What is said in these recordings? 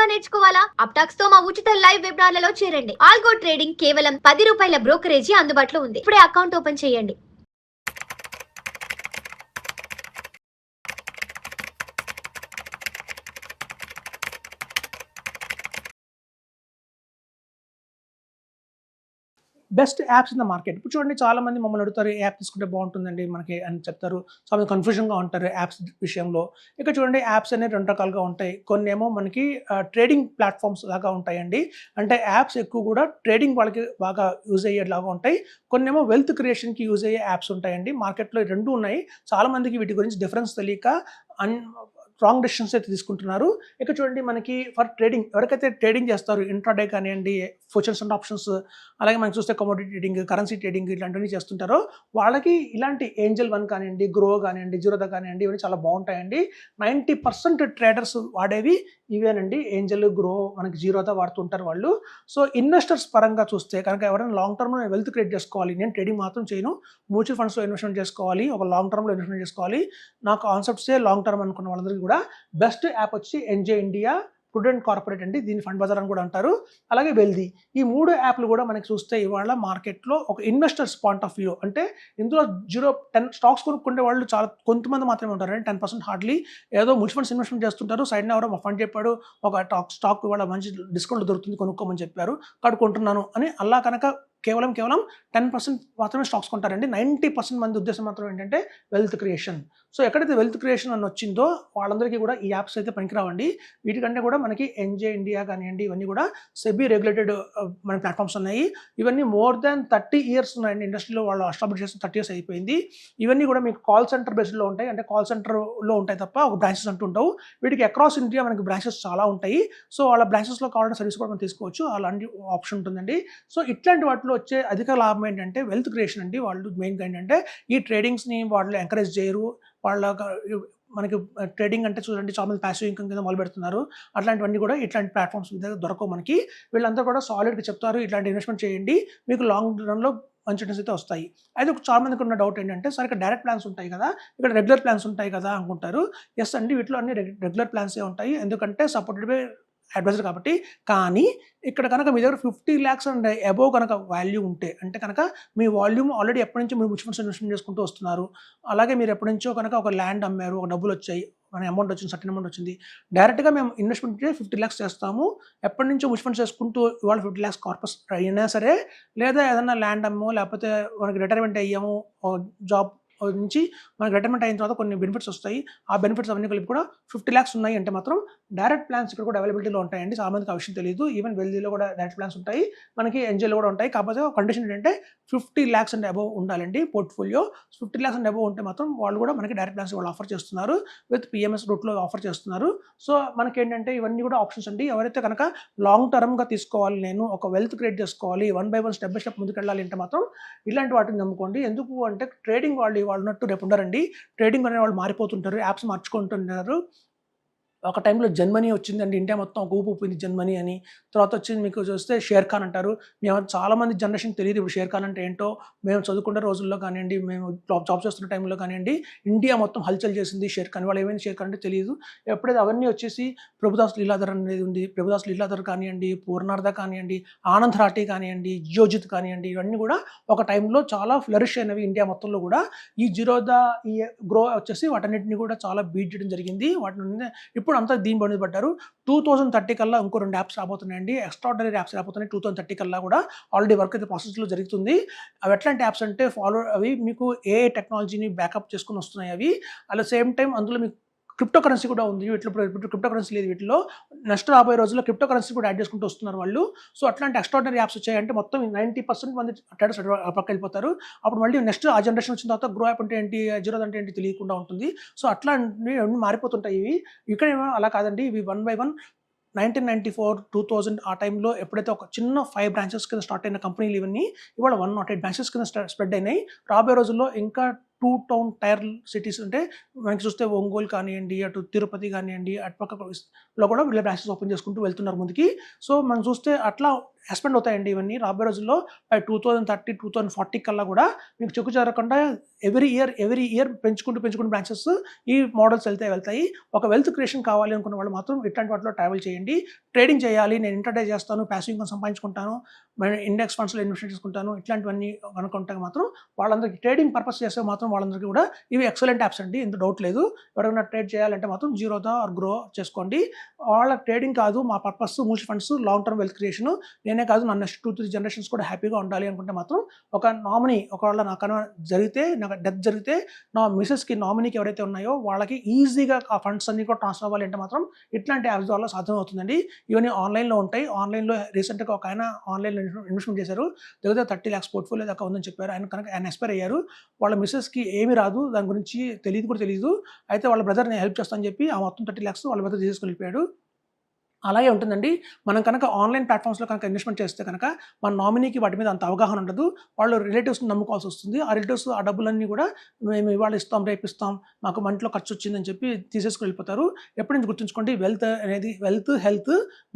గా నేర్చుకోవాలా? అప్టాక్స్ తో మా ఉచిత లైవ్ వెబినార్లలో చేరండి. ఆల్గో ట్రేడింగ్ కేవలం ₹10 బ్రోకరేజీ అందుబాటులో ఉంది. ఇప్పుడే అకౌంట్ ఓపెన్ చేయండి. Best apps in the market. ఇప్పుడు చూడండి చాలామంది మమ్మల్ని అడుగుతారు, ఏ యాప్ తీసుకుంటే బాగుంటుందండి మనకి అని చెప్తారు. చాలా కన్ఫ్యూజన్గా ఉంటారు యాప్స్ విషయంలో. ఇక్కడ చూడండి యాప్స్ అనేవి 2 రకాలుగా ఉంటాయి. కొన్ని ఏమో మనకి ట్రేడింగ్ ప్లాట్ఫామ్స్ లాగా ఉంటాయండి. అంటే యాప్స్ ఎక్కువ కూడా ట్రేడింగ్ వాళ్ళకి బాగా యూజ్ అయ్యేలాగా ఉంటాయి. కొన్ని ఏమో వెల్త్ క్రియేషన్కి యూజ్ అయ్యే యాప్స్ ఉంటాయండి. మార్కెట్లో 2 ఉన్నాయి. చాలామందికి వీటి గురించి డిఫరెన్స్ తెలియక రాంగ్ డెసిషన్స్ అయితే తీసుకుంటున్నారు. ఇక్కడ చూడండి మనకి ఫర్ ట్రేడింగ్ ఎవరికైతే ట్రేడింగ్ చేస్తారు, ఇంట్రాడే కానివ్వండి, ఫ్యూచర్స్ అండ్ ఆప్షన్స్, అలాగే మనం చూస్తే కమోడిటీ ట్రేడింగ్, కరెన్సీ ట్రేడింగ్ ఇలాంటివన్నీ చేస్తుంటారో వాళ్ళకి ఇలాంటి ఏంజల్ 1 కానివ్వండి, గ్రో కానివ్వండి, జీరోదా కానివ్వండి ఇవన్నీ చాలా బాగుంటాయండి. 90% ట్రేడర్స్ వాడేవి ఇవేనండి. ఏంజల్, గ్రో, మనకి జీరోదా వాడుతుంటారు వాళ్ళు. సో ఇన్వెస్టర్స్ పరంగా చూస్తే కనుక ఎవరైనా లాంగ్ టర్మ్లో వెల్త్ క్రియేట్ చేసుకోవాలి, నేను ట్రేడింగ్ మాత్రం చేయను, మ్యూచువల్ ఫండ్స్లో ఇన్వెస్ట్మెంట్ చేసుకోవాలి, ఒక లాంగ్ టర్మ్లో ఇన్వెస్ట్మెంట్ చేసుకోవాలి, నా కాన్సెప్ట్సే లాంగ్ టర్మ్ అనుకున్న వాళ్ళందరికీ కూడా బెస్ట్ యాప్ వచ్చి ఎన్జే ఇండియా, ప్రుడెంట్ కార్పొరేట్ అండి, దీన్ని ఫండ్ బజార్ అని కూడా అంటారు, అలాగే వెల్దీ. ఈ 3 యాప్లు కూడా మనకి చూస్తే ఇవాళ మార్కెట్లో ఒక ఇన్వెస్టర్స్ పాయింట్ ఆఫ్ వ్యూ అంటే ఇందులో 10 స్టాక్స్ కొనుక్కుంటే వాళ్ళు చాలా కొంతమంది మాత్రమే ఉంటారు. 10% హార్డ్లీ ఏదో మ్యూచువల్ ఫండ్స్ ఇన్వెస్ట్మెంట్ చేస్తుంటారు. సైడ్న ఎవరో మా ఫండ్ చెప్పాడు ఒక స్టాక్ ఇవాళ మంచి డిస్కౌంట్ దొరుకుతుంది కొనుక్కోమని చెప్పారు, కడుక్కుంటున్నాను అని అలా కనుక కేవలం 10% మాత్రమే స్టాక్స్ కొంటారండి. 90% మంది ఉద్దేశం మాత్రం ఏంటంటే వెల్త్ క్రియేషన్. సో ఎక్కడైతే వెల్త్ క్రియేషన్ అని వచ్చిందో వాళ్ళందరికీ కూడా ఈ యాప్స్ అయితే పనికిరావండి. వీటికంటే కూడా మనకి ఎన్జే ఇండియా కానివ్వండి ఇవన్నీ కూడా సెబీ రెగ్యులేటెడ్ మన ప్లాట్ఫామ్స్ ఉన్నాయి. ఇవన్నీ మోర్ దాన్ 30 ఇయర్స్ ఉన్నాయండి ఇండస్ట్రీలో, వాళ్ళు ఎస్టాబ్లిష్ చేసిన 30 ఇయర్స్ అయిపోయింది. ఇవన్నీ కూడా మీకు కాల్ సెంటర్ బేస్డ్లో ఉంటాయి, అంటే కాల్ సెంటర్లో ఉంటాయి తప్ప ఒక బ్రాంచెస్ అంటూ ఉండవు. వీటికి అక్రాస్ ఇండియా మనకి బ్రాంచెస్ చాలా ఉంటాయి. సో వాళ్ళ బ్రాంచెస్లో కావాలంటే సర్వీస్ కూడా మనం తీసుకోవచ్చు, అలాంటి ఆప్షన్ ఉంటుందండి. సో ఇట్లాంటి వాటిలో వచ్చే అధిక లాభం ఏంటంటే వెల్త్ క్రియేషన్ అండి. వాళ్ళు మెయిన్గా ఏంటంటే ఈ ట్రేడింగ్స్ని వాళ్ళు ఎంకరేజ్ చేయరు. వాళ్ళ మనకి ట్రేడింగ్ అంటే చూడండి చాలా మంది ప్యాసివ్ ఇన్కమ్ కింద మొదలు పెడుతున్నారు. అట్లాంటివన్నీ కూడా ఇట్లాంటి ప్లాట్ఫామ్స్ మీద దొరకవు మనకి. వీళ్ళంతా కూడా సాలిడ్గా చెప్తారు, ఇట్లాంటి ఇన్వెస్ట్మెంట్ చేయండి, మీకు లాంగ్ రన్లో మంచి రిటర్న్స్ అయితే వస్తాయి. అయితే చాలా మందికి ఉన్న డౌట్ ఏంటంటే సార్ ఇక్కడ డైరెక్ట్ ప్లాన్స్ ఉంటాయి కదా, ఇక్కడ రెగ్యులర్ ప్లాన్స్ ఉంటాయి కదా అనుకుంటారు. ఎస్ అండి, వీటిలో అన్ని రెగ్యులర్ ప్లాన్సే ఉంటాయి, ఎందుకంటే సపోర్టెడ్ బై అడ్వైజర్ కాబట్టి. కానీ ఇక్కడ కనుక మీ దగ్గర 50 lakhs అండ్ అబోవ్ కనుక వాల్యూ ఉంటే, అంటే కనుక మీ వాల్యూమ్ ఆల్రెడీ ఎప్పటి నుంచో మీరు మ్యూచువల్ ఫండ్స్ ఇన్వెస్ట్మెంట్ చేసుకుంటూ వస్తున్నారు, అలాగే మీరు ఎప్పటి నుంచో కనుక ఒక ల్యాండ్ అమ్మారు, ఒక డబ్బులు వచ్చాయి, మన అమౌంట్ వచ్చింది, సర్టెన్ అమౌంట్ వచ్చింది, డైరెక్ట్గా మేము ఇన్వెస్ట్మెంట్ 50 lakhs చేస్తాము, ఎప్పటి నుంచో మ్యూచువల్ ఫండ్స్ చేసుకుంటూ ఇవాళ 50 lakhs కార్పస్ అయినా సరే, లేదా ఏదైనా ల్యాండ్ అమ్మో లేకపోతే మనకి రిటైర్మెంట్ అయ్యాము జాబ్ నుంచి, మనకి రిటైర్మెంట్ అయిన తర్వాత కొన్ని బెనిఫిట్స్ వస్తాయి, ఆ బెనిఫిట్స్ అవన్నీ కలిపి కూడా 50 lakhs ఉన్నాయి అంటే మాత్రం డైరెక్ట్ ప్లాన్స్ ఇక్కడ కూడా అవైలబిలిటీలో ఉంటాయండి. చాలా మందికి ఆ విషయం తెలియదు. ఈవెన్ వెల్దీలో కూడా డైరెక్ట్ ప్లాన్స్ ఉంటాయి, మనకి ఎన్జేలో కూడా ఉంటాయి. కాకపోతే కండిషన్ ఏంటంటే 50 lakhs అండ్ అబోవ్ ఉండాలండి పోర్ట్ఫోలియో. 50 lakhs అండ్ అబోవ్ ఉంటే మాత్రం వాళ్ళు కూడా మనకి డైరెక్ట్ ప్లాన్స్ వాళ్ళు ఆఫర్ చేస్తున్నారు, విత్ పిఎంఎస్ రూట్లో ఆఫర్ చేస్తున్నారు. సో మనకి ఏంటంటే ఇవన్నీ కూడా ఆప్షన్స్ అండి. ఎవరైతే కనుక లాంగ్ టర్మ్గా తీసుకోవాలి, నేను ఒక వెల్త్ క్రియేట్ చేసుకోవాలి, 1 by 1 స్టెప్ బై స్టెప్ ముందుకు వెళ్ళాలి అంటే మాత్రం ఇలాంటి వాటిని నమ్ముకోండి. ఎందుకు అంటే ట్రేడింగ్ వాళ్ళు ఉన్నట్టు రేపు ఉండరండి. ట్రేడింగ్ అనే వాళ్ళు మారిపోతుంటారు, యాప్స్ మార్చుకుంటున్నారు. ఒక టైంలో జర్మనీ వచ్చిందండి, ఇండియా మొత్తం ఒక ఊపు ఊపింది జర్మనీ అని. తర్వాత వచ్చింది మీకు చూస్తే షేర్ ఖాన్ అంటారు. మేము చాలామంది జనరేషన్ తెలియదు ఇప్పుడు షేర్ ఖాన్ అంటే ఏంటో. మేము చదువుకునే రోజుల్లో కానివ్వండి, మేము జాబ్ చేస్తున్న టైంలో కానివ్వండి, ఇండియా మొత్తం హల్చల్ చేసింది షేర్ ఖాన్. వాళ్ళు ఏమైనా షేర్ ఖాన్ అంటే తెలియదు. ఎప్పుడైతే అవన్నీ వచ్చేసి ప్రభుదాస్ లీలాధర్ అనేది ఉంది, ప్రభుదాస్ లీలాధర్ కానివ్వండి, పూర్ణార్ధ కానివ్వండి, ఆనంద్ రాఠీ కానివ్వండి, జియోజిత్ కానివ్వండి, ఇవన్నీ కూడా ఒక టైంలో చాలా ఫ్లరిష్ అయినవి ఇండియా మొత్తంలో కూడా. ఈ జీరోదా, ఈ గ్రో వచ్చేసి వాటన్నిటిని కూడా చాలా బీట్ చేయడం జరిగింది. వాటిని ఇప్పుడు అంతా దీని బండి పడ్డారు. 2030 కల్లా ఇంకో 2 యాప్స్ రాబోతున్నాయండి, ఎక్స్ట్రాడనరీ యాప్స్ రాబోతున్నాయి. 2030 కల్లా కూడా ఆల్రెడీ వర్క్ అయితే ప్రాసెస్లో జరుగుతుంది. అవి ఎట్లాంటి యాప్స్ అంటే అవి మీకు ఏ టెక్నాలజీని బ్యాకప్ చేసుకుని వస్తున్నాయి అవి. అట్ ద సేమ్ టైం అందులో మీకు క్రిప్టో కరెన్సీ కూడా ఉంది. వీటిలో క్రిప్టో కరెన్సీ లేదు, వీటిలో నెక్స్ట్ రాబోయే రోజుల్లో క్రిప్టో కరెన్సీ కూడా యాడ్ చేసుకుంటూ వస్తున్నారు వాళ్ళు. సో అట్లాంటి ఎక్స్ట్రాడనరీ యాప్స్ వచ్చాయంటే మొత్తం 90% మంది ట్రేడర్స్ పక్క వెళ్ళిపోతారు. అప్పుడు మళ్ళీ నెక్స్ట్ ఆ జనరేషన్ వచ్చిన తర్వాత గ్రో యాప్ అంటే ఏంటి, జీరో అంటే ఏంటి తెలియకుండా ఉంటుంది. సో అట్లాంటివి అన్నీ మారిపోతుంటాయి ఇవి. ఇక్కడ అలా కాదండి, ఇవి 1 by 1 1994, 2000 ఆ టైంలో ఎప్పుడైతే ఒక చిన్న 5 బ్రాంచెస్ కింద స్టార్ట్ అయిన కంపెనీలు ఇవన్నీ ఇవాళ 108 బ్రాంచెస్ కింద స్ప్రెడ్ అయినాయి. రాబోయే రోజుల్లో ఇంకా టౌన్ టైర్ సిటీస్ అంటే మనకి చూస్తే ఒంగోలు కానివ్వండి, అటు తిరుపతి కానివ్వండి, అటుపక్కలో కూడా వీళ్ళ బ్రాంచెస్ ఓపెన్ చేసుకుంటూ వెళ్తున్నారు ముందుకి. సో మనం చూస్తే అట్లా ఎక్స్పెండ్ అవుతాయండి ఇవన్నీ రాబోయే రోజుల్లో. బై 2030, 2040 కల్లా కూడా మీకు చెక్కు చెదరకుండా ఎవ్రీ ఇయర్ పెంచుకుంటూ బ్రాంచెస్ ఈ మోడల్స్ వెళ్తాయి. ఒక వెల్త్ క్రియేషన్ కావాలి అనుకున్న వాళ్ళు మాత్రం ఇట్లాంటి వాటిలో ట్రావెల్ చేయండి. ట్రేడింగ్ చేయాలి, నేను ఇంటర్డే చేస్తాను, ప్యాసివ్ ఇన్కమ్ సంపాదించుకుంటాను, ఇండెక్స్ ఫండ్స్లో ఇన్వెస్ట్ చేసుకుంటాను, ఇట్లాంటివన్నీ అనుకుంటే మాత్రం వాళ్ళందరికీ ట్రేడింగ్ పర్పస్ చేస్తే మాత్రం వాళ్ళందరికీ కూడా ఇవి ఎక్సలెంట్ యాప్స్ అండి, ఇంత డౌట్ లేదు. ఎవరైనా ట్రేడ్ చేయాలంటే మాత్రం జీరోదా ఆర్ గ్రో చేసుకోండి. వాళ్ళ ట్రేడింగ్ కాదు మా purpose, mutual funds, long term wealth creation. నేనే కాదు నా నెక్స్ట్ 2-3 జనరేషన్స్ కూడా హ్యాపీగా ఉండాలి అనుకుంటే మాత్రం ఒక నామినీ, ఒకవేళ నాకన్నా నాకు డెత్ జరిగితే నా మిసెస్కి నామినీకి ఎవరైతే ఉన్నాయో వాళ్ళకి ఈజీగా ఆ ఫండ్స్ అన్ని కూడా ట్రాన్స్ఫర్ అవ్వాలి అంటే మాత్రం ఇట్లాంటి యాప్స్ ద్వారా సాధ్యం అవుతుందండి. ఇవన్నీ ఆన్లైన్లో ఉంటాయి. ఆన్లైన్లో రీసెంట్గా ఒక ఆయన ఆన్లైన్లో ఇన్వెస్ట్మెంట్ చేశారు, దగ్గర 30 lakhs పోర్ట్ఫోలియో దాకా ఉందని చెప్పారు. ఆయన ఎక్స్పైర్ అయ్యారు. వాళ్ళ మిసెస్కి ఏమీ రాదు, దాని గురించి తెలియదు. అయితే వాళ్ళ బ్రదర్ నేను హెల్ప్ చేస్తానని చెప్పి ఆ మొత్తం 30 lakhs వాళ్ళ బ్రదర్ తీసుకొని వెళ్ళిపోయాడు. అలాగే ఉంటుందండి. మనం కనుక ఆన్లైన్ ప్లాట్ఫామ్స్లో కనుక ఇన్వెస్ట్మెంట్ చేస్తే కనుక మన నామినీకి వాటి మీద అంత అవగాహన ఉండదు. వాళ్ళు రిలేటివ్స్ని నమ్ముకోవాల్సి వస్తుంది. ఆ రిలేటివ్స్ ఆ డబ్బులన్నీ కూడా మేము ఇవాళ ఇస్తాం, రేపు ఇస్తాం, మాకు మంట్లో ఖర్చు వచ్చిందని చెప్పి తీసేసుకుని వెళ్ళిపోతారు. ఎప్పటి నుంచి గుర్తుంచుకోండి, వెల్త్ హెల్త్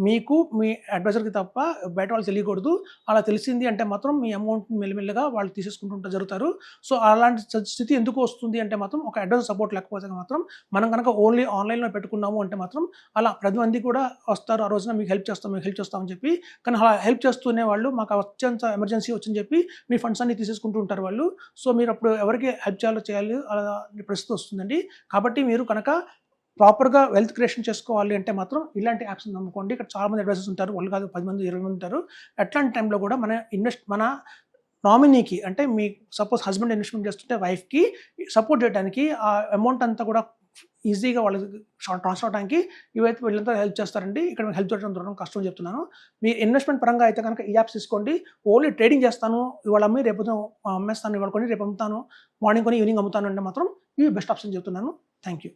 మీకు మీ అడ్వైజర్కి తప్ప బయట వాళ్ళు తెలియకూడదు. అలా తెలిసింది అంటే మాత్రం మీ అమౌంట్ మెల్లిమెల్లిగా వాళ్ళు తీసేసుకుంటూ జరుగుతారు. సో అలాంటి స్థితి ఎందుకు వస్తుంది అంటే మాత్రం ఒక అడ్వైజర్ సపోర్ట్ లేకపోతే మాత్రం మనం కనుక ఓన్లీ ఆన్లైన్లో పెట్టుకున్నాము అంటే మాత్రం అలా ప్రతి మంది కూడా వస్తారు, ఆ రోజున మీకు హెల్ప్ చేస్తామని చెప్పి. కానీ అలా హెల్ప్ చేస్తూనే వాళ్ళు మాకు అత్యంత ఎమర్జెన్సీ వచ్చిందని చెప్పి మీ ఫండ్స్ అన్ని తీసేసుకుంటూ ఉంటారు వాళ్ళు. సో మీరు అప్పుడు ఎవరికి హెల్ప్ చేయాలి అలా పరిస్థితి వస్తుందండి. కాబట్టి మీరు కనుక ప్రాపర్గా వెల్త్ క్రియేషన్ చేసుకోవాలి అంటే మాత్రం ఇలాంటి యాప్స్ నమ్ముకోండి. ఇక్కడ చాలామంది అడ్వైజర్స్ ఉంటారు, వాళ్ళు కాదు 10 మంది 20 మంది ఉంటారు. అట్లాంటి టైంలో కూడా మన నామినీకి అంటే మీ సపోజ్ హస్బెండ్ ఇన్వెస్ట్మెంట్ చేస్తుంటే వైఫ్కి సపోర్ట్ చేయడానికి ఆ అమౌంట్ అంతా కూడా ఈజీగా వాళ్ళకి ట్రాన్స్ఫర్ అవడానికి ఇవైతే వీళ్ళంతా హెల్ప్ చేస్తారండి. ఇక్కడ హెల్ప్ చేయడం దొరకడం కష్టం అని చెప్తున్నాను. మీ ఇన్వెస్ట్మెంట్ పరంగా అయితే కనుక ఈ యాప్స్ తీసుకోండి. ఓన్లీ ట్రేడింగ్ చేస్తాను, ఇవాళ అమ్మి రేపు అమ్మేస్తాను, ఇవాళ కొని రేపు అమ్ముతాను, మార్నింగ్ కొని ఈవినింగ్ అమ్ముతాను అంటే మాత్రం ఇవి బెస్ట్ ఆప్షన్ చెప్తున్నాను. Thank you.